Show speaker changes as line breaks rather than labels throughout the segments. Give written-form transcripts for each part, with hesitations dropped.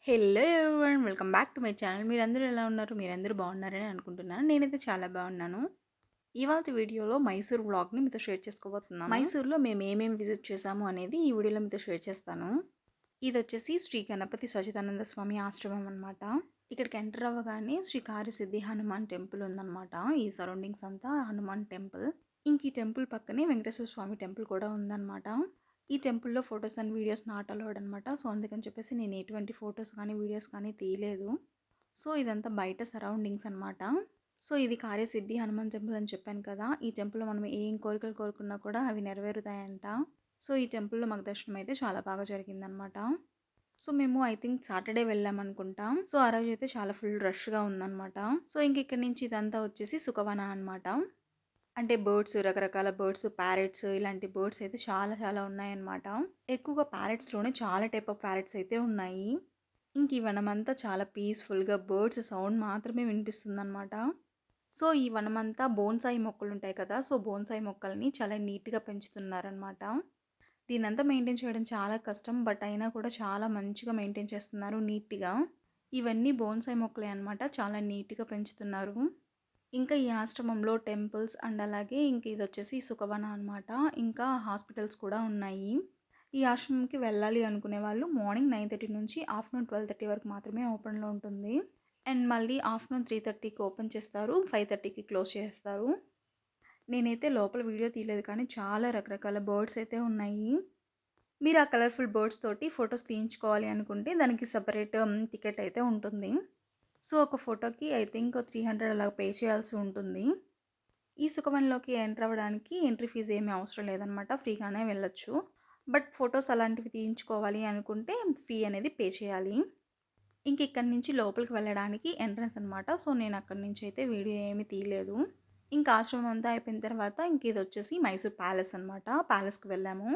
Hello everyone, welcome back to my channel. మీరందరూ ఎలా ఉన్నారు? మీరందరూ బాగున్నారని అనుకుంటున్నాను. నేనైతే చాలా బాగున్నాను. ఇవాళ వీడియోలో మైసూర్ వ్లాగ్ని మీతో షేర్ చేసుకోబోతున్నాను. మైసూర్లో మేము ఏమేమి విజిట్ చేసాము అనేది ఈ వీడియోలో మీతో షేర్ చేస్తాను. ఇది వచ్చేసి శ్రీ గణపతి సచిదానంద స్వామి ఆశ్రమం అనమాట. ఇక్కడికి ఎంటర్ అవ్వగానే శ్రీ కార్యసిద్ధి హనుమాన్ టెంపుల్ ఉందన్నమాట. ఈ సరౌండింగ్స్ అంతా హనుమాన్ టెంపుల్. ఇంక ఈ టెంపుల్ పక్కనే వెంకటేశ్వర స్వామి టెంపుల్ కూడా ఉందన్నమాట. ఈ టెంపుల్లో photos and videos not allowed అనమాట. సో అందుకని చెప్పేసి నేను ఎటువంటి ఫొటోస్ కానీ వీడియోస్ కానీ తీయలేదు. సో ఇదంతా బయట సరౌండింగ్స్ అనమాట. సో ఇది కార్యసిద్ధి హనుమాన్ టెంపుల్ అని చెప్పాను కదా. ఈ టెంపుల్లో మనం ఏం కోరికలు కోరుకున్నా కూడా అవి నెరవేరుతాయంట. సో ఈ టెంపుల్లో మాకు దర్శనం అయితే చాలా బాగా జరిగిందనమాట. సో మేము ఐ థింక్ సాటర్డే వెళ్ళామనుకుంటాం. సో ఆ రోజు అయితే చాలా ఫుల్ రష్గా ఉందన్నమాట. సో ఇంక ఇక్కడి నుంచి ఇదంతా వచ్చేసి సుఖవన అనమాట. అంటే బర్డ్స్, రకరకాల బర్డ్స్, ప్యారెట్స్, ఇలాంటి బర్డ్స్ అయితే చాలా చాలా ఉన్నాయన్నమాట. ఎక్కువగా ప్యారెట్స్లోనే చాలా టైప్ ఆఫ్ ప్యారెట్స్ అయితే ఉన్నాయి. ఇంక ఈ వనమంతా చాలా పీస్ఫుల్గా బర్డ్స్ సౌండ్ మాత్రమే వినిపిస్తుందన్నమాట. సో ఈ వనమంతా బోన్సాయి మొక్కలు ఉంటాయి కదా. సో బోన్సాయి మొక్కల్ని చాలా నీట్గా పెంచుతున్నారనమాట. దీనంతా మెయింటైన్ చేయడం చాలా కష్టం, బట్ అయినా కూడా చాలా మంచిగా మెయింటైన్ చేస్తున్నారు నీట్గా. ఇవన్నీ బోన్సాయి మొక్కలే అనమాట, చాలా నీట్గా పెంచుతున్నారు. ఇంకా ఈ ఆశ్రమంలో టెంపుల్స్ అండ్ అలాగే ఇంక ఇది వచ్చేసి సుఖవన అనమాట. ఇంకా హాస్పిటల్స్ కూడా ఉన్నాయి. ఈ ఆశ్రమంకి వెళ్ళాలి అనుకునే వాళ్ళు మార్నింగ్ 9:30 నుంచి ఆఫ్టర్నూన్ 12:30 వరకు మాత్రమే ఓపెన్లో ఉంటుంది. అండ్ మళ్ళీ ఆఫ్టర్నూన్ 3:30కి ఓపెన్ చేస్తారు, 5:30కి క్లోజ్ చేస్తారు. నేనైతే లోపల వీడియో తీయలేదు, కానీ చాలా రకరకాల బర్డ్స్ అయితే ఉన్నాయి. మీరు ఆ కలర్ఫుల్ బర్డ్స్ తోటి ఫొటోస్ తీయించుకోవాలి అనుకుంటే దానికి సపరేట్ టికెట్ అయితే ఉంటుంది. సో ఒక ఫోటోకి ఐ థింక్ 300 అలా పే చేయాల్సి ఉంటుంది. ఈ సుఖవనంలోకి ఎంటర్ అవ్వడానికి ఎంట్రీ ఫీజు ఏమీ అవసరం లేదనమాట, ఫ్రీగానే వెళ్ళొచ్చు. బట్ ఫొటోస్ అలాంటివి తీయించుకోవాలి అనుకుంటే ఫీ అనేది పే చేయాలి. ఇంక ఇక్కడి నుంచి లోపలికి వెళ్ళడానికి ఎంట్రన్స్ అనమాట. సో నేను అక్కడి నుంచి అయితే వీడియో ఏమీ తీయలేదు. ఇంకా ఆశ్రమం అంతా అయిపోయిన తర్వాత ఇంక ఇది వచ్చేసి మైసూర్ ప్యాలెస్ అనమాట. ప్యాలెస్కి వెళ్ళాము.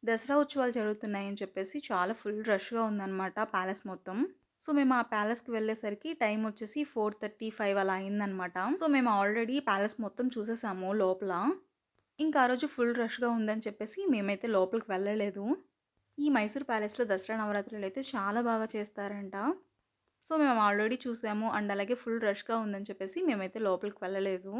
దసరా ఉత్సవాలు జరుగుతున్నాయని చెప్పేసి చాలా ఫుల్ రష్గా ఉందన్నమాట ప్యాలెస్ మొత్తం. సో మేము ఆ ప్యాలెస్కి వెళ్ళేసరికి టైం వచ్చేసి 4:35 అలా అయిందనమాట. సో మేము ఆల్రెడీ ప్యాలెస్ మొత్తం చూసేసాము లోపల. ఇంకా ఆ రోజు ఫుల్ రష్గా ఉందని చెప్పేసి మేమైతే లోపలికి వెళ్ళలేదు. ఈ మైసూర్ ప్యాలెస్లో దసరా నవరాత్రులు అయితే చాలా బాగా చేస్తారంట. సో మేము ఆల్రెడీ చూసాము అండ్ అలాగే ఫుల్ రష్గా ఉందని చెప్పేసి మేమైతే లోపలికి వెళ్ళలేదు.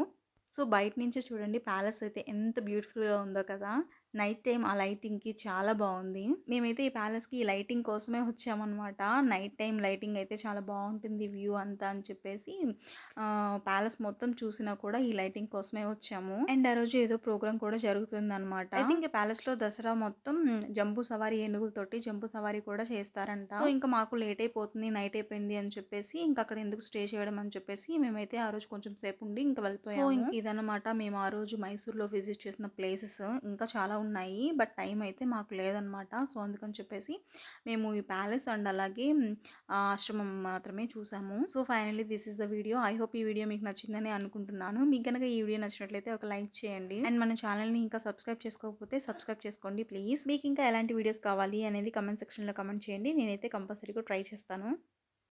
సో బయట నుంచే చూడండి ప్యాలెస్ అయితే ఎంత బ్యూటిఫుల్గా ఉందో కదా. నైట్ టైం ఆ లైటింగ్కి చాలా బాగుంది. మేమైతే ఈ ప్యాలెస్కి ఈ లైటింగ్ కోసమే వచ్చామన్నమాట. నైట్ టైం లైటింగ్ అయితే చాలా బాగుంటుంది వ్యూ అంతా అని చెప్పేసి ప్యాలెస్ మొత్తం చూసినా కూడా ఈ లైటింగ్ కోసమే వచ్చాము. అండ్ ఆ రోజు ఏదో ప్రోగ్రామ్ కూడా జరుగుతుంది అనమాట. ఐ థింక్ ఈ ప్యాలెస్లో దసరా మొత్తం జంబూ సవారీ, ఏనుగులతోటి జంబూ సవారీ కూడా చేస్తారంట. సో ఇంకా మాకు లేట్ అయిపోతుంది, నైట్ అయిపోయింది అని చెప్పేసి ఇంకా అక్కడ ఎందుకు స్టే చేయడం అని చెప్పేసి మేమైతే ఆ రోజు కొంచెం సేపు ఉండి ఇంకా వెళ్ళిపోయాము. సో ఇంక ఇదన్నమాట మేము ఆ రోజు మైసూర్లో విజిట్ చేసిన ప్లేసెస్. ఇంకా చాలా ఉన్నాయి, బట్ టైం అయితే మాకు లేదనమాట. సో అందుకని చెప్పేసి మేము ఈ ప్యాలెస్ అండ్ అలాగే ఆశ్రమం మాత్రమే చూసాము. So finally this is the video. I hope ఈ వీడియో మీకు నచ్చిందని అనుకుంటున్నాను. మీకు కనుక ఈ వీడియో నచ్చినట్లయితే ఒక లైక్ చేయండి. అండ్ మన ఛానల్ని ఇంకా సబ్స్క్రైబ్ చేసుకోకపోతే సబ్స్క్రైబ్ చేసుకోండి ప్లీజ్. మీకు ఇంకా ఎలాంటి వీడియోస్ కావాలి అనేది కమెంట్ సెక్షన్లో కమెంట్ చేయండి. నేనైతే కంపల్సరీగా ట్రై చేస్తాను.